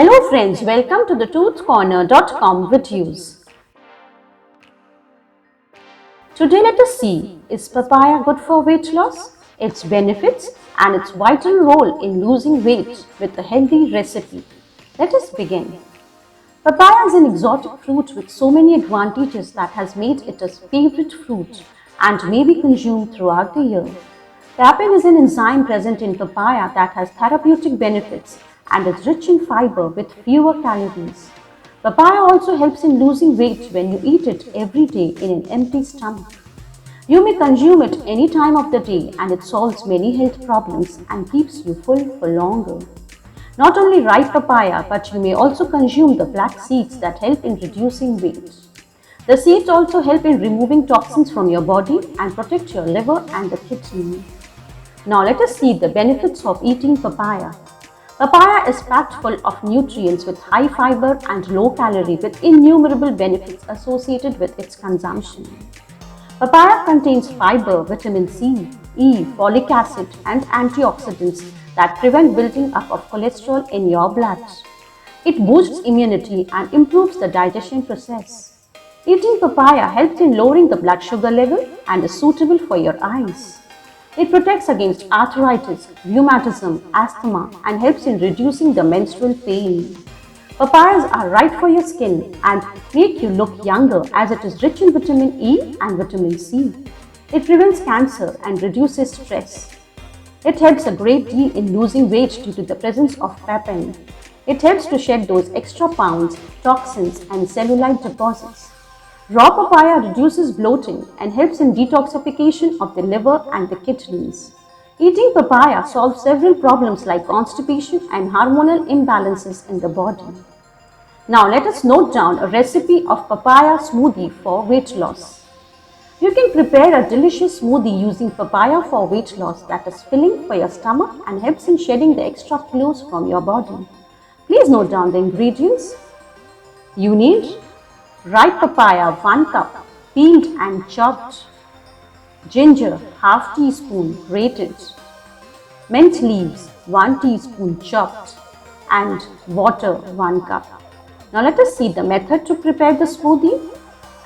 Hello friends, welcome to the toothcorner.com videos. Today let us see, is papaya good for weight loss? Its benefits and its vital role in losing weight with a healthy recipe. Let us begin. Papaya is an exotic fruit with so many advantages that has made it a favorite fruit and may be consumed throughout the year. Papain is an enzyme present in papaya that has therapeutic benefits and is rich in fiber with fewer calories. Papaya also helps in losing weight when you eat it every day in an empty stomach. You may consume it any time of the day and it solves many health problems and keeps you full for longer. Not only ripe papaya, but you may also consume the black seeds that help in reducing weight. The seeds also help in removing toxins from your body and protect your liver and the kidney. Now let us see the benefits of eating papaya. Papaya is packed full of nutrients with high fiber and low calorie with innumerable benefits associated with its consumption. Papaya contains fiber, vitamin C, E, folic acid and antioxidants that prevent building up of cholesterol in your blood. It boosts immunity and improves the digestion process. Eating papaya helps in lowering the blood sugar level and is suitable for your eyes. It protects against arthritis, rheumatism, asthma and helps in reducing the menstrual pain. Papayas are right for your skin and make you look younger as it is rich in vitamin E and vitamin C. It prevents cancer and reduces stress. It helps a great deal in losing weight due to the presence of papain. It helps to shed those extra pounds, toxins and cellulite deposits. Raw papaya reduces bloating and helps in detoxification of the liver and the kidneys. Eating papaya solves several problems like constipation and hormonal imbalances in the body. Now let us note down a recipe of papaya smoothie for weight loss. You can prepare a delicious smoothie using papaya for weight loss that is filling for your stomach and helps in shedding the extra kilos from your body. Please note down the ingredients. You need ripe papaya 1 cup, peeled and chopped. Ginger half teaspoon grated. Mint leaves 1 teaspoon chopped. And water 1 cup. Now let us see the method to prepare the smoothie.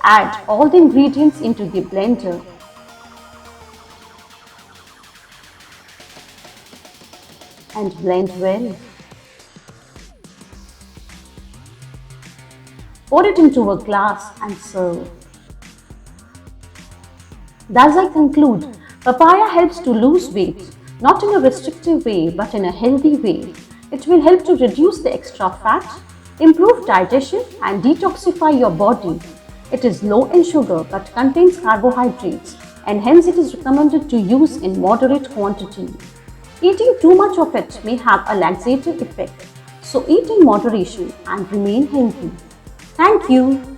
Add all the ingredients into the blender. And blend well. Pour it into a glass and serve. Thus I conclude, papaya helps to lose weight, not in a restrictive way but in a healthy way. It will help to reduce the extra fat, improve digestion and detoxify your body. It is low in sugar but contains carbohydrates and hence it is recommended to use in moderate quantity. Eating too much of it may have a laxative effect, so eat in moderation and remain healthy. Thank you.